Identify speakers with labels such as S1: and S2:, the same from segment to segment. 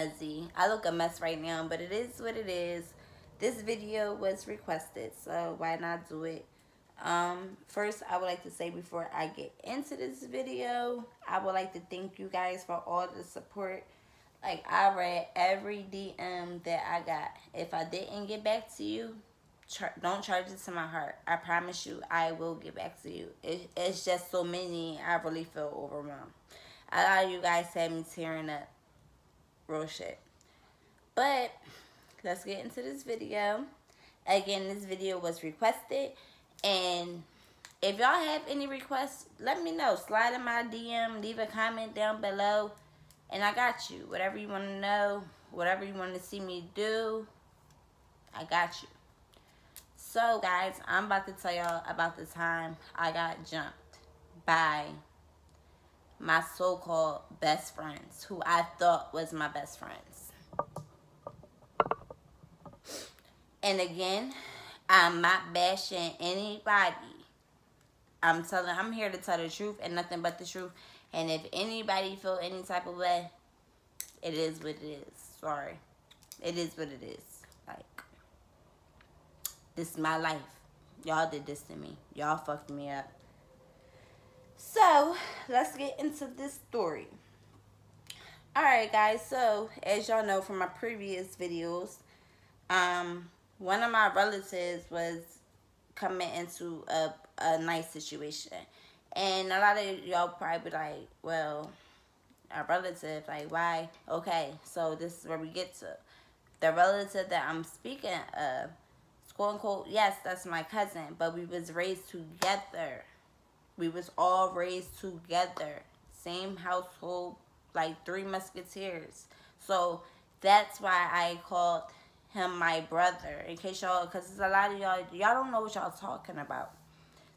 S1: fuzzy. I look a mess right now, but it is what it is. This video was requested, so why not do it? First, I would like to say before I get into this video, I would like to thank you guys for all the support. Like, I read every DM that I got. If I didn't get back to you, don't charge it to my heart. I promise you, I will get back to you. It's just so many, I really feel overwhelmed. A lot of you guys had me tearing up. Real shit. But, let's get into this video. Again, this video was requested. And if y'all have any requests, let me know. Slide in my DM, leave a comment down below, and I got you. Whatever you want to know, whatever you want to see me do, I got you. So, guys, I'm about to tell y'all about the time I got jumped by my so-called best friends, who I thought was my best friends. And again, I'm not bashing anybody. I'm here to tell the truth and nothing but the truth. And if anybody feel any type of way, it is what it is. Sorry. It is what it is. Like, this is my life. Y'all did this to me. Y'all fucked me up. So, let's get into this story. Alright, guys. So, as y'all know from my previous videos, one of my relatives was coming into a nice situation. And a lot of y'all probably be like, well, a relative, like, why? Okay, so this is where we get to. The relative that I'm speaking of, quote unquote, yes, that's my cousin, but we was raised together. We was all raised together. Same household, like 3 Musketeers. So that's why I called him my brother, in case y'all, because there's a lot of y'all don't know what y'all talking about.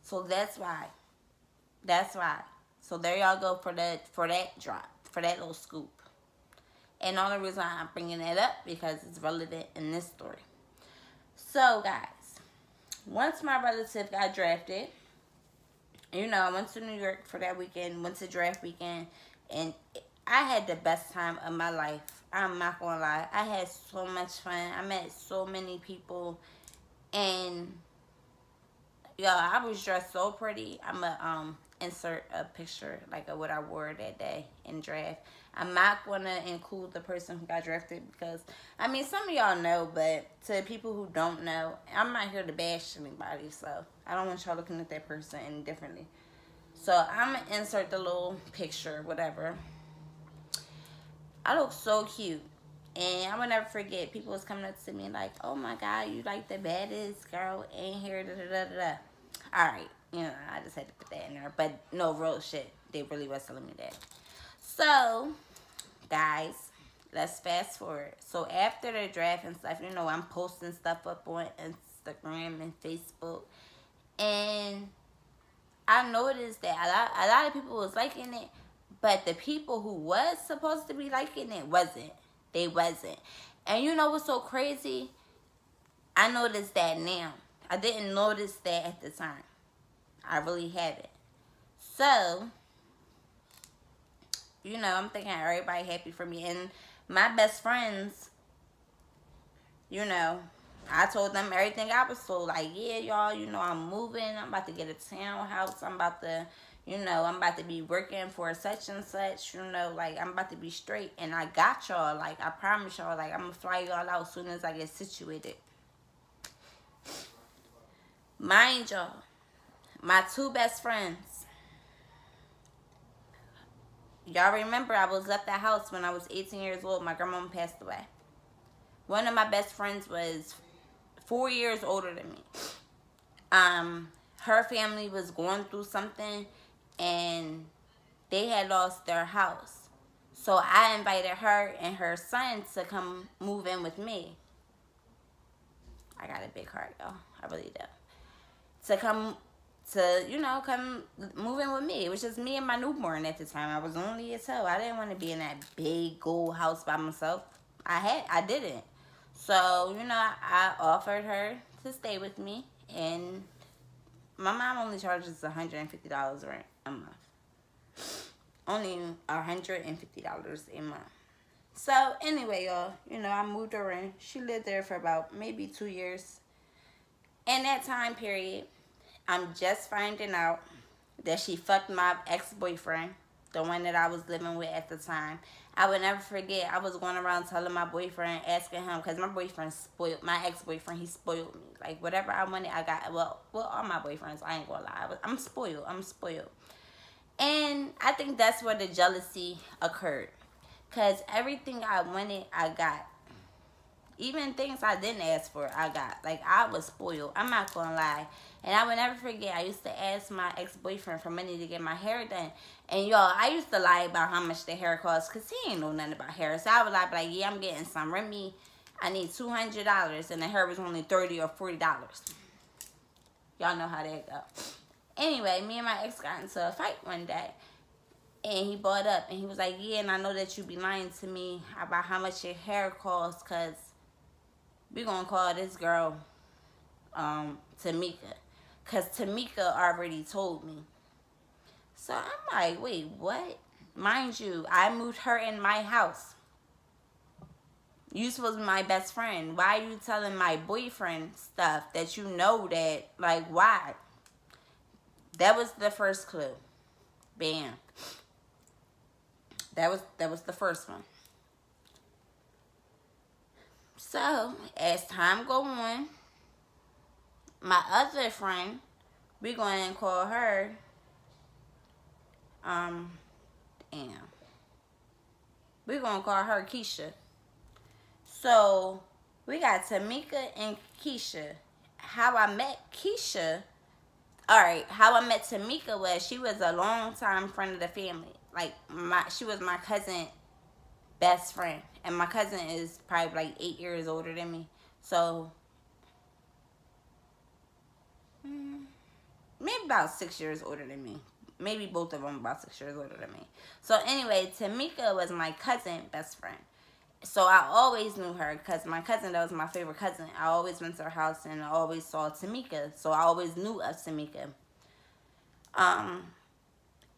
S1: So that's why. So there y'all go for that drop, for that little scoop. And the only reason I'm bringing it up because it's relevant in this story. So, guys, once my relative got drafted, you know, I went to New York for that weekend, went to draft weekend, and I had the best time of my life. I'm not gonna lie. I had so much fun. I met so many people. And, yo, I was dressed so pretty. I'm going to insert a picture, like, of what I wore that day in draft. I'm not going to include the person who got drafted because, I mean, some of y'all know, but to people who don't know, I'm not here to bash anybody. So, I don't want y'all looking at that person any differently. So, I'm going to insert the little picture, whatever. I look so cute. And I will never forget, people was coming up to me like, oh my God, you like the baddest girl in here, da da da da. Alright, you know, I just had to put that in there. But no, real shit, they really was telling me that. So, guys, let's fast forward. So after the draft and stuff, you know, I'm posting stuff up on Instagram and Facebook. And I noticed that a lot of people was liking it. But the people who was supposed to be liking it wasn't. They wasn't. And you know what's so crazy? I noticed that now. I didn't notice that at the time. I really haven't. So, you know, I'm thinking everybody happy for me. And my best friends, you know, I told them everything I was told. Like, yeah, y'all, you know, I'm moving. I'm about to get a townhouse. I'm about to... You know, I'm about to be working for such and such, you know, like, I'm about to be straight. And I got y'all, like, I promise y'all, like, I'm going to fly y'all out as soon as I get situated. Mind y'all, my 2 best friends. Y'all remember I was at the house when I was 18 years old. My grandma passed away. One of my best friends was 4 years older than me. Her family was going through something. And they had lost their house. So I invited her and her son to come move in with me. I got a big heart, y'all. I really do. To come, you know, come move in with me. It was just me and my newborn at the time. I was lonely as hell. I didn't want to be in that big old house by myself. I didn't. So, you know, I offered her to stay with me. And my mom only charges $150 rent a month. Only $150 a month. So anyway, y'all, you know, I moved her in. She lived there for about maybe 2 years. In that time period, I'm just finding out that she fucked my ex-boyfriend, the one that I was living with at the time. I would never forget. I was going around telling my boyfriend, asking him, because my boyfriend spoiled, my ex-boyfriend, he spoiled me. Like, whatever I wanted, I got. Well, all my boyfriends, I ain't gonna lie. I'm spoiled. I'm spoiled. And I think that's where the jealousy occurred. Because everything I wanted, I got. Even things I didn't ask for, I got. Like, I was spoiled. I'm not gonna lie. And I would never forget, I used to ask my ex-boyfriend for money to get my hair done. And, y'all, I used to lie about how much the hair cost because he ain't know nothing about hair. So I would lie, like, yeah, I'm getting some. Remy, I need $200. And the hair was only $30 or $40. Y'all know how that go. Anyway, me and my ex got into a fight one day. And he brought up, and he was like, yeah, and I know that you be lying to me about how much your hair costs because we gonna call this girl Tamika. Because Tamika already told me. So I'm like, wait, what? Mind you, I moved her in my house. You supposed to be my best friend. Why are you telling my boyfriend stuff that you know that, like, why? That was the first clue. Bam. That was the first one. So, as time go on, my other friend, we going to call her, we're going to call her Keisha. So, we got Tamika and Keisha. How I met Keisha, alright, how I met Tamika was, she was a long-time friend of the family. Like, she was my cousin best friend. And my cousin is probably like 8 years older than me. So, maybe about 6 years older than me. Maybe both of them about 6 years older than me. So, anyway, Tamika was my cousin best friend. So, I always knew her because my cousin, that was my favorite cousin. I always went to her house and I always saw Tamika. So, I always knew of Tamika.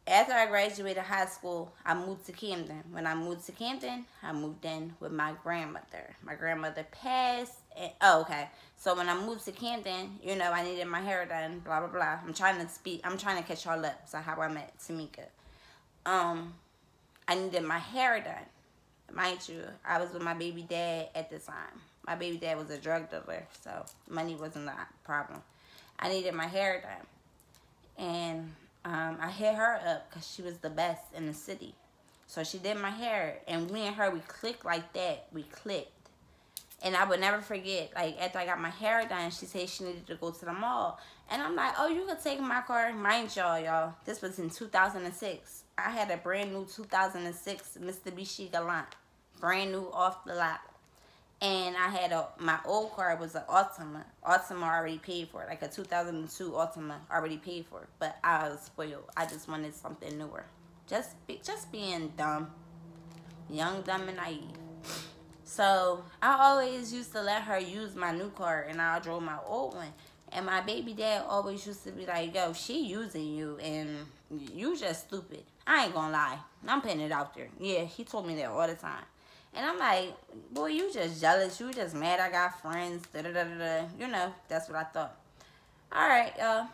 S1: After I graduated high school, I moved to Camden. When I moved to Camden, I moved in with my grandmother. My grandmother passed. And, oh, okay. So when I moved to Camden, you know, I needed my hair done, blah, blah, blah. I'm trying to catch y'all up. So how I met Tamika. I needed my hair done. Mind you, I was with my baby dad at the time. My baby dad was a drug dealer, so money wasn't a problem. I needed my hair done. And I hit her up because she was the best in the city. So she did my hair. And me and her, we clicked like that. We clicked. And I would never forget, like, after I got my hair done, she said she needed to go to the mall. And I'm like, oh, you could take my car. Mind y'all, this was in 2006. I had a brand new 2006 Mitsubishi Galant. Brand new off the lot. And I had my old car was an Altima. Altima already paid for it. Like a 2002 Altima already paid for it. But I was spoiled. I just wanted something newer. Just being dumb. Young, dumb, and naive. So, I always used to let her use my new car. And I drove my old one. And my baby dad always used to be like, yo, she using you. And you just stupid. I ain't gonna lie. I'm putting it out there. Yeah, he told me that all the time. And I'm like, boy, you just jealous. You just mad I got friends. Da-da-da-da-da. You know, that's what I thought. All right, y'all.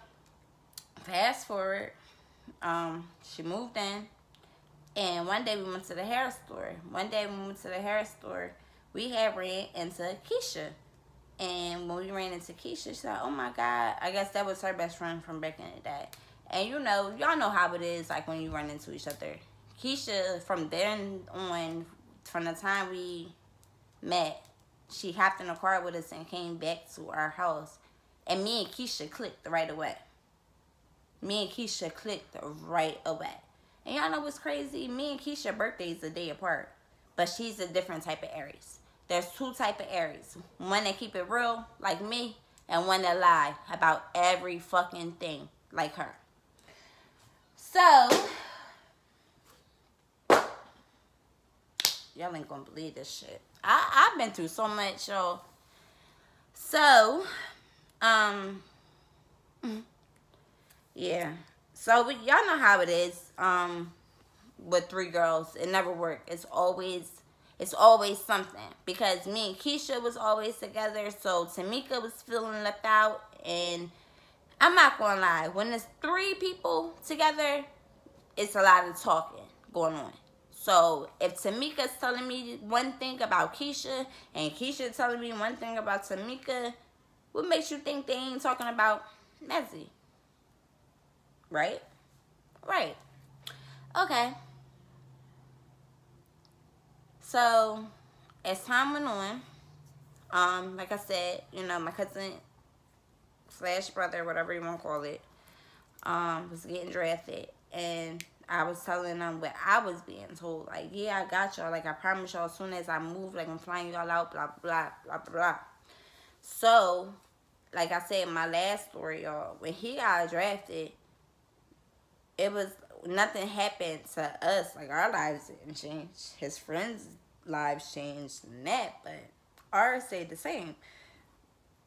S1: Fast forward. She moved in. And one day we went to the hair store. We had ran into Keisha. And when we ran into Keisha, she said, oh, my God. I guess that was her best friend from back in the day. And, you know, y'all know how it is, like, when you run into each other. Keisha, from then on, from the time we met, she hopped in a car with us and came back to our house. And me and Keisha clicked right away. And y'all know what's crazy? Me and Keisha's birthday's a day apart. But she's a different type of Aries. There's two type of Aries. One that keep it real, like me, and one that lie about every fucking thing, like her. So, y'all ain't gonna believe this shit. I've been through so much, y'all. So, yeah. So, y'all know how it is, with three girls. It never worked. It's always, It's always something. Because me and Keisha was always together, so Tamika was feeling left out. And I'm not going to lie. When there's 3 people together, it's a lot of talking going on. So if Tamika's telling me one thing about Keisha and Keisha telling me one thing about Tamika, what makes you think they ain't talking about Mezzy? Right? Right. Okay. So as time went on, like I said, you know, my cousin / brother, whatever you want to call it, was getting drafted. And I was telling them what I was being told. Like, yeah, I got y'all. Like, I promise y'all as soon as I move, like, I'm flying y'all out, blah, blah, blah, blah, blah. So, like I said in my last story, y'all, when he got drafted, it was, nothing happened to us. Like, our lives didn't change. His friends' lives changed and that, but ours stayed the same.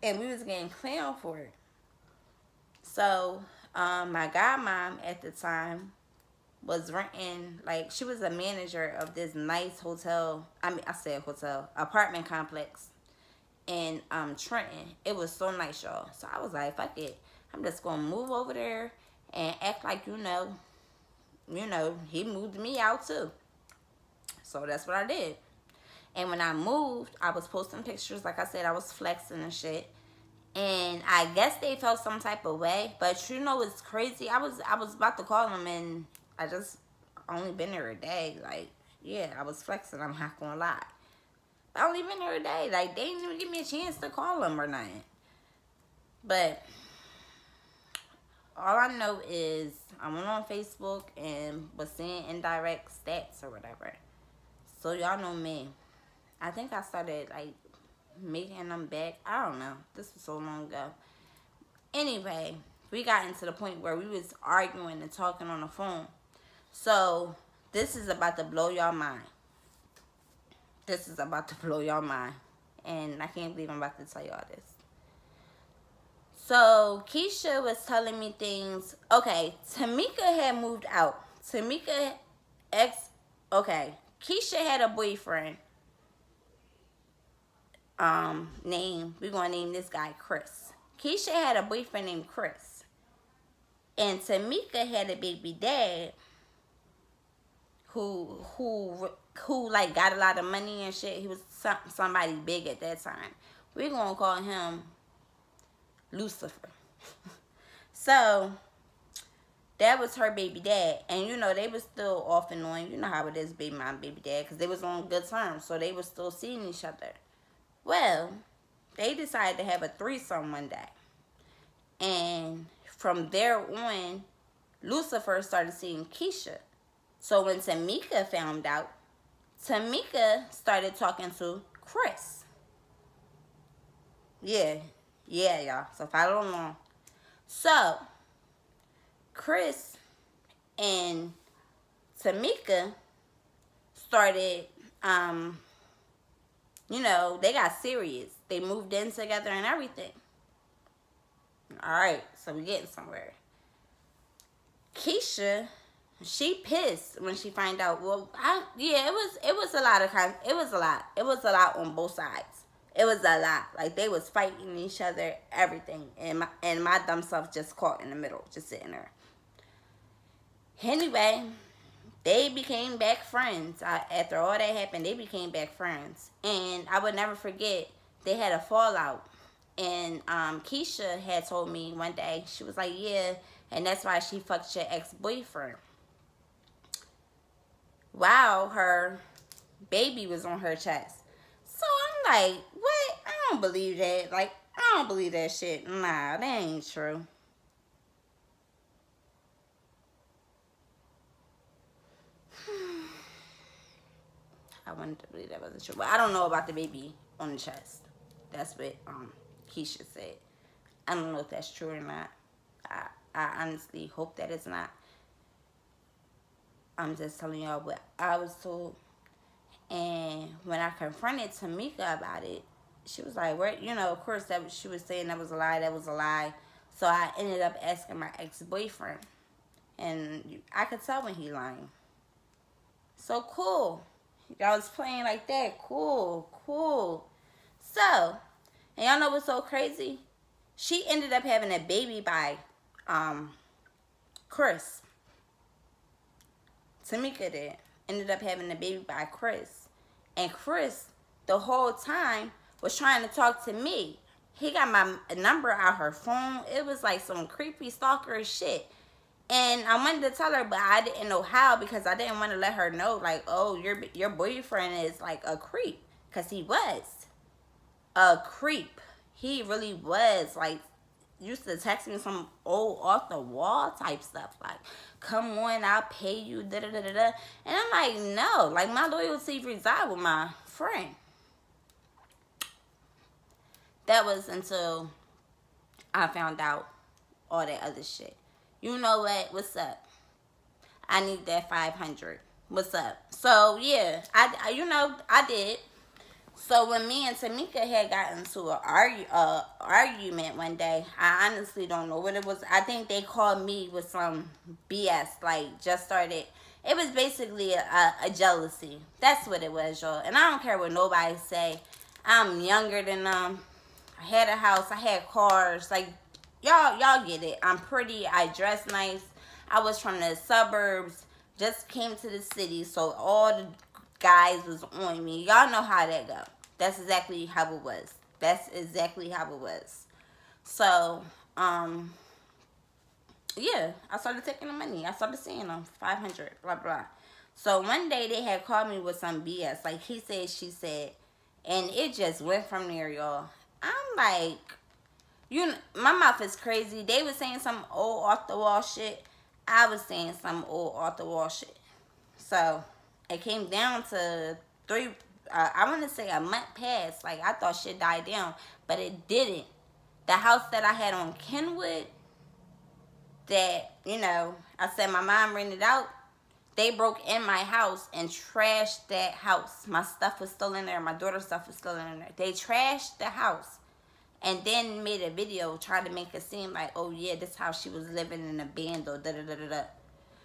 S1: And we was getting clowned for it. So, my godmom at the time was renting, like, she was a manager of this nice hotel, apartment complex in Trenton. It was so nice, y'all. So I was like, fuck it. I'm just going to move over there and act like, you know, he moved me out too. So that's what I did. And when I moved, I was posting pictures. Like I said, I was flexing and shit. And I guess they felt some type of way. But you know, it's crazy. I was about to call them, and I just only been there a day. Like, yeah, I was flexing. I'm not gonna lie. I only been there a day. Like, they didn't even give me a chance to call them or nothing. But all I know is I went on Facebook and was seeing indirect stats or whatever. So y'all know me. I think I started, like, making them back. I don't know. This was so long ago. Anyway, we got into the point where we was arguing and talking on the phone. So, this is about to blow y'all mind. This is about to blow y'all mind. And I can't believe I'm about to tell y'all this. So, Keisha was telling me things. Okay, Tamika had moved out. Keisha had a boyfriend. We're gonna name this guy Chris. Keisha had a boyfriend named Chris. And Tamika had a baby dad who like got a lot of money and shit. He was somebody big at that time. We're gonna call him Lucifer. So that was her baby dad. And you know, they was still off and on. You know how it is, baby mom, baby dad, because they was on good terms. So they was still seeing each other. Well, they decided to have a threesome one day. And from there on, Lucifer started seeing Keisha. So when Tamika found out, Tamika started talking to Chris. Yeah, y'all. So follow along. So, Chris and Tamika started, you know, they got serious. They moved in together and everything. Alright, so we're getting somewhere. Keisha, she pissed when she find out. Well, it was a lot. It was a lot on both sides. It was a lot. Like, they was fighting each other, everything. And my dumb self just caught in the middle, just sitting there. Anyway, they became back friends. After all that happened, they became back friends. And I would never forget, they had a fallout. And Keisha had told me one day, she was like, yeah, and that's why she fucked your ex-boyfriend. Wow, her baby was on her chest. So I'm like, what? I don't believe that. Like, I don't believe that shit. Nah, that ain't true. I wanted to believe that wasn't true. But I don't know about the baby on the chest. That's what Keisha said. I don't know if that's true or not. I honestly hope that it's not. I'm just telling y'all what I was told. And when I confronted Tamika about it, she was like, "Where?" You know, of course, that she was saying that was a lie. That was a lie. So I ended up asking my ex-boyfriend, and I could tell when he lying. So cool. Y'all was playing like that. Cool, cool. So, and y'all know what's so crazy? She ended up having a baby by Chris. Tamika did. Ended up having a baby by Chris. And Chris, the whole time, was trying to talk to me. He got my number out her phone. It was like some creepy stalker shit. And I wanted to tell her, but I didn't know how, because I didn't want to let her know, like, oh, your boyfriend is like a creep. Because he was a creep. He really was. Like, used to text me some old off the wall type stuff, like, come on, I'll pay you, da da da da da. And I'm like, no, like, my loyalty reside with my friend. That was until I found out all that other shit. You know what? What's up? I need that 500. What's up? So yeah, I did. So when me and Tamika had gotten into an argument one day, I honestly don't know what it was. I think they called me with some BS, like, just started. It was basically a jealousy. That's what it was, y'all. And I don't care what nobody say. I'm younger than them. I had a house. I had cars. Like, y'all get it. I'm pretty. I dress nice. I was from the suburbs. Just came to the city, so all the guys was on me. Y'all know how that go. That's exactly how it was. That's exactly how it was. So, yeah, I started taking the money. I started seeing them, 500, blah, blah. So one day they had called me with some BS. Like, he said, she said, and it just went from there, y'all. I'm like, my mouth is crazy. They was saying some old off-the-wall shit. I was saying some old off-the-wall shit. So, it came down to I want to say a month passed. Like, I thought shit died down, but it didn't. The house that I had on Kenwood, that, I said my mom rented out, they broke in my house and trashed that house. My stuff was still in there. My daughter's stuff was still in there. They trashed the house and then made a video trying to make it seem like, oh, yeah, this house she was living in, abandoned, da-da-da-da-da.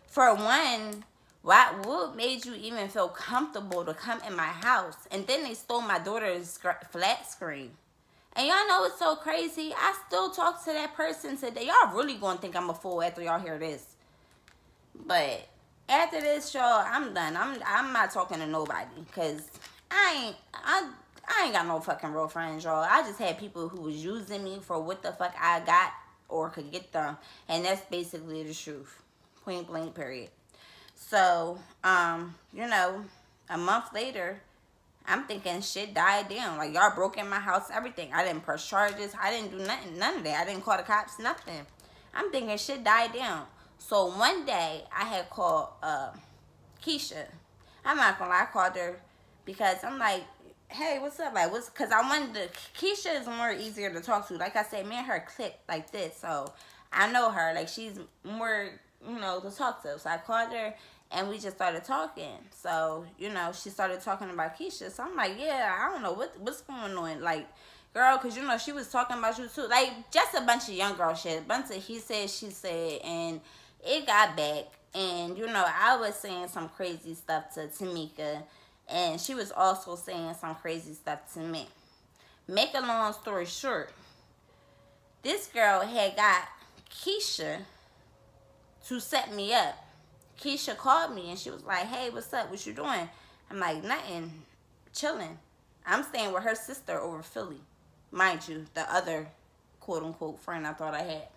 S1: For one, what made you even feel comfortable to come in my house? And then they stole my daughter's flat screen. And y'all know it's so crazy. I still talk to that person today. Y'all really gonna think I'm a fool after y'all hear this. But after this, y'all, I'm done. I'm not talking to nobody, because I ain't got no fucking real friends, y'all. I just had people who was using me for what the fuck I got or could get them. And that's basically the truth. Point blank, period. So, a month later, I'm thinking shit died down. Like, y'all broke in my house, everything. I didn't press charges. I didn't do nothing, none of that. I didn't call the cops, nothing. I'm thinking shit died down. So one day, I had called Keisha. I'm not gonna lie, I called her because I'm like, hey, what's up? Like, because I wanted to, Keisha is more easier to talk to. Like I said, me and her click like this. So I know her. Like, she's more, to talk to. So I called her and we just started talking. So, she started talking about Keisha. So I'm like, yeah, I don't know what's going on. Like, girl, because, she was talking about you too. Like, just a bunch of young girl shit. A bunch of he said, she said, and it got back. And, I was saying some crazy stuff to Tamika. And she was also saying some crazy stuff to me. Make a long story short, this girl had got Keisha to set me up. Keisha called me and she was like, hey, what's up? What you doing? I'm like, nothing. Chilling. I'm staying with her sister over Philly. Mind you, the other quote-unquote friend I thought I had.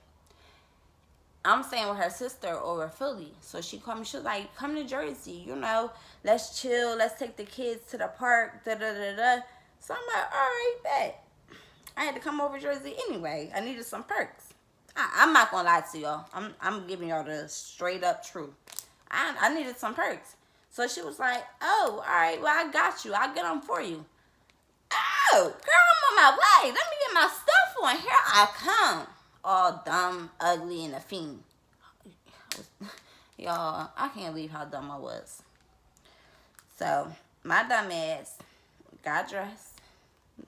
S1: I'm staying with her sister over Philly. So she called me. She was like, come to Jersey. Let's chill. Let's take the kids to the park. Da-da-da-da. So I'm like, all right, bet. I had to come over Jersey anyway. I needed some perks. I'm not going to lie to y'all. I'm giving y'all the straight up truth. I needed some perks. So she was like, oh, all right, well, I got you. I'll get them for you. Oh, girl, I'm on my way. Let me get my stuff on. Here I come. All dumb, ugly, and a fiend. Y'all, I can't believe how dumb I was. So, my dumb ass got dressed.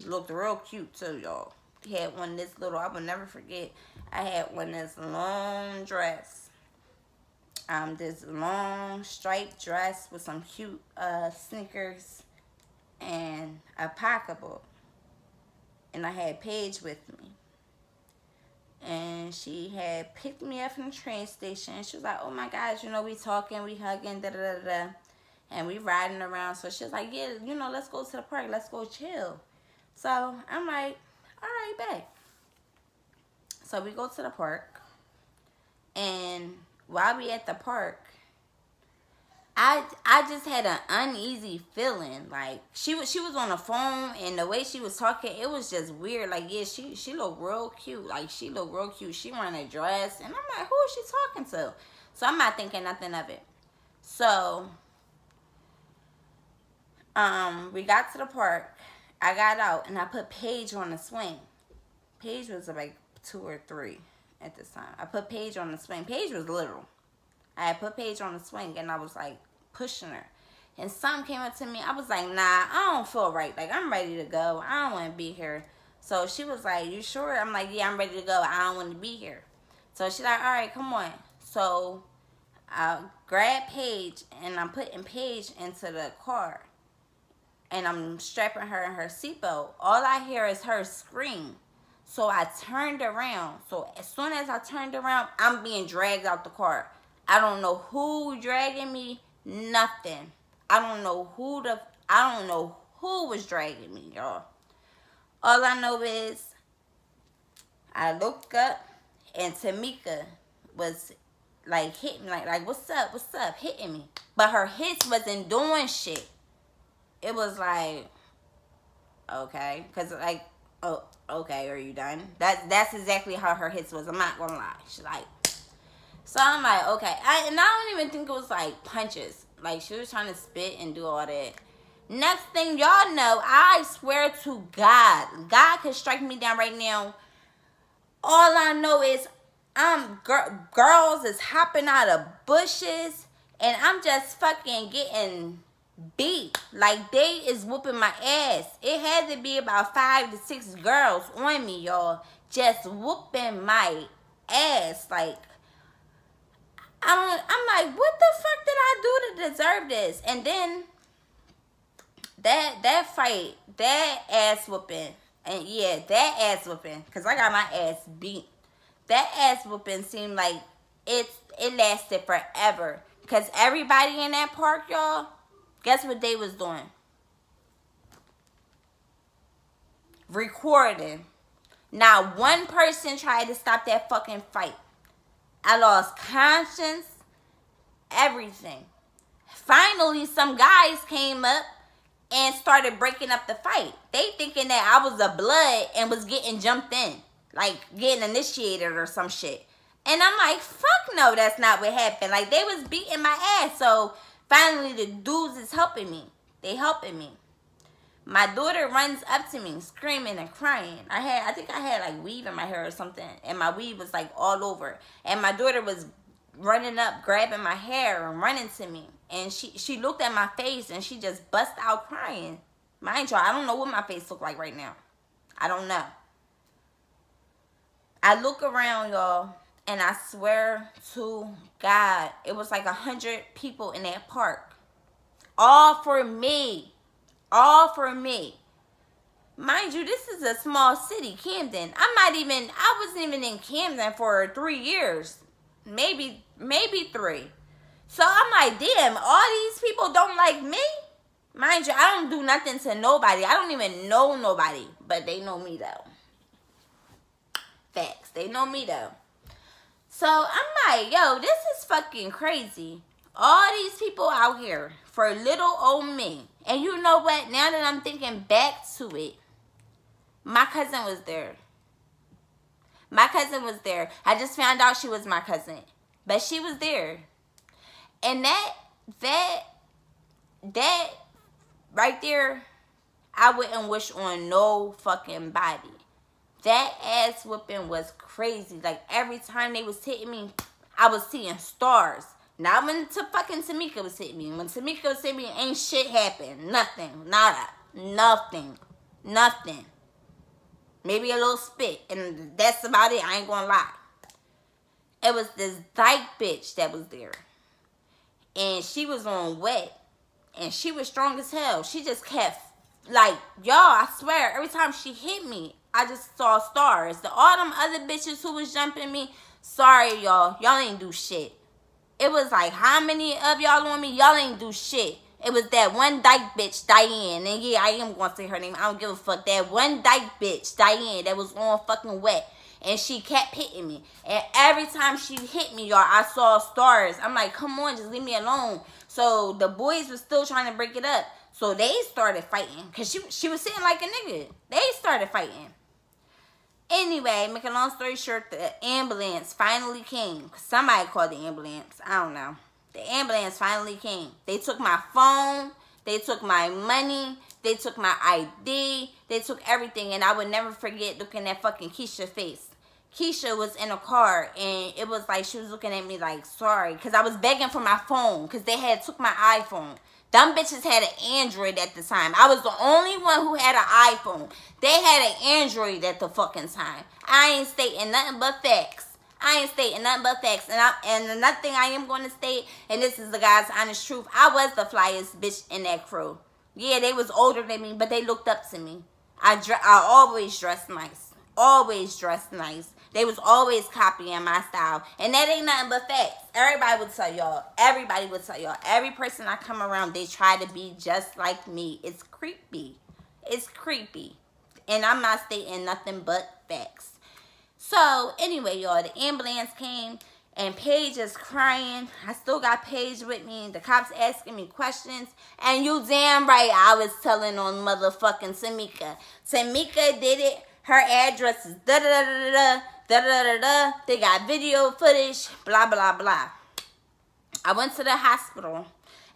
S1: Looked real cute, too, y'all. Had one this little, I will never forget. I had one this long dress. this long striped dress with some cute sneakers and a pocketbook. And I had Paige with me. And she had picked me up from the train station. She was like, oh my gosh, you know, we talking, we hugging, da da da da. And we riding around. So she was like, yeah, you know, let's go to the park. Let's go chill. So I'm like, all right, bet. So we go to the park. And while we at the park, I just had an uneasy feeling. Like, she was on the phone, and the way she was talking, it was just weird. Like, yeah, she looked real cute. Like, she looked real cute. She wearing a dress, and I'm like, who is she talking to? So I'm not thinking nothing of it. So, we got to the park. I got out, and I put Paige on the swing. Paige was like 2 or 3 at this time. I put Paige on the swing. Paige was little. I put Paige on the swing, and I was like pushing her. And something came up to me. I was like, nah, I don't feel right. Like, I'm ready to go. I don't want to be here. So she was like, you sure? I'm like, yeah, I'm ready to go. I don't want to be here. So she's like, all right, come on. So I grabbed Paige, and I'm putting Paige into the car. And I'm strapping her in her seatbelt. All I hear is her scream. So I turned around. So as soon as I turned around, I'm being dragged out the car. I don't know who dragging me, nothing. I don't know who was dragging me, y'all. All I know is I looked up and Tamika was like hitting me, like what's up, hitting me. But her hits wasn't doing shit. It was like, okay, because like, oh, okay, are you done? That's exactly how her hits was. I'm not gonna lie. She's like, so I'm like, okay. And I don't even think it was like punches. Like, she was trying to spit and do all that. Next thing y'all know, I swear to God, God could strike me down right now. All I know is girls is hopping out of bushes, and I'm just fucking getting beat. Like, they is whooping my ass. It had to be about 5 to 6 girls on me, y'all, just whooping my ass. Like, I'm like, what the fuck did I do to deserve this? And then that fight, that ass whooping, and yeah, that ass whooping, because I got my ass beat. That ass whooping seemed like it lasted forever. Because everybody in that park, y'all, guess what they was doing? Recording. Not one person tried to stop that fucking fight. I lost conscience, everything. Finally, some guys came up and started breaking up the fight. They thinking that I was a blood and was getting jumped in. Like, getting initiated or some shit. And I'm like, fuck no, that's not what happened. Like, they was beating my ass. So, finally, the dudes is helping me. They helping me. My daughter runs up to me, screaming and crying. I think I had like weave in my hair or something, and my weave was like all over. And my daughter was running up, grabbing my hair and running to me. And she looked at my face and she just bust out crying. Mind y'all, I don't know what my face look like right now. I don't know. I look around, y'all, and I swear to God, it was like 100 people in that park. All for me. All for me. Mind you, this is a small city, Camden. I wasn't even in Camden for 3 years. Maybe 3. So I'm like, damn, all these people don't like me? Mind you, I don't do nothing to nobody. I don't even know nobody. But they know me, though. Facts. They know me, though. So I'm like, yo, this is fucking crazy. All these people out here for little old me. And you know what? Now that I'm thinking back to it, my cousin was there. My cousin was there. I just found out she was my cousin. But she was there. And that right there, I wouldn't wish on no fucking body. That ass whooping was crazy. Like, every time they was hitting me, I was seeing stars. Not when fucking Tamika was hitting me. When Tamika was hitting me, ain't shit happened. Nothing. Nada. Nothing. Nothing. Maybe a little spit. And that's about it. I ain't gonna lie. It was this dyke bitch that was there. and she was on wet, and she was strong as hell. She just kept, like, y'all, I swear, every time she hit me, I just saw stars. All them other bitches who was jumping me, sorry, y'all. Y'all ain't do shit. It was like, how many of y'all on me? Y'all ain't do shit. It was that one dyke bitch, Diane. And yeah, I am going to say her name. I don't give a fuck. That one dyke bitch, Diane, that was on fucking wet. And she kept hitting me. And every time she hit me, y'all, I saw stars. I'm like, come on, just leave me alone. So the boys were still trying to break it up. So they started fighting. Because she was sitting like a nigga. They started fighting. Anyway, make a long story short, the ambulance finally came. Somebody called the ambulance. I don't know. The ambulance finally came. They took my phone. They took my money. They took my ID. They took everything. And I would never forget looking at fucking Keisha's face. Keisha was in a car, and it was like she was looking at me like, sorry. Because I was begging for my phone because they had took my iPhone. Them bitches had an Android at the time. I was the only one who had an iPhone. They had an Android at the fucking time. I ain't stating nothing but facts. I ain't stating nothing but facts. And another thing I am going to state, and this is the guy's honest truth, I was the flyest bitch in that crew. Yeah, they was older than me, but they looked up to me. I always dressed nice. Always dressed nice. They was always copying my style. And that ain't nothing but facts. Everybody would tell y'all. Everybody would tell y'all. Every person I come around, they try to be just like me. It's creepy. It's creepy. And I'm not stating nothing but facts. So, anyway, y'all, the ambulance came. And Paige is crying. I still got Paige with me. The cops asking me questions. And you damn right I was telling on motherfucking Tamika. Tamika did it. Her address is da-da-da-da-da. Da-da-da-da-da. They got video footage. Blah, blah, blah. I went to the hospital.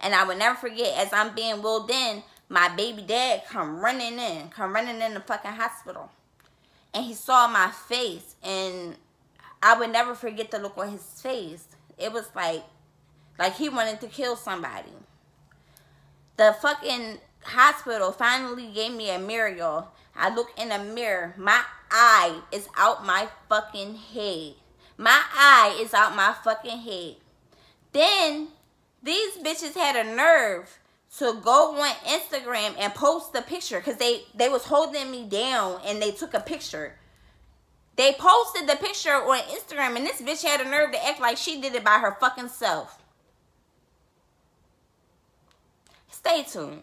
S1: And I would never forget, as I'm being wheeled in, my baby dad come running in. Come running in the fucking hospital. And he saw my face. And I would never forget the look on his face. It was like he wanted to kill somebody. The fucking hospital finally gave me a mirror, y'all. I look in the mirror. My eye is out my fucking head. My eye is out my fucking head. Then, these bitches had a nerve to go on Instagram and post the picture. Because they was holding me down and they took a picture. They posted the picture on Instagram, and this bitch had a nerve to act like she did it by her fucking self. Stay tuned.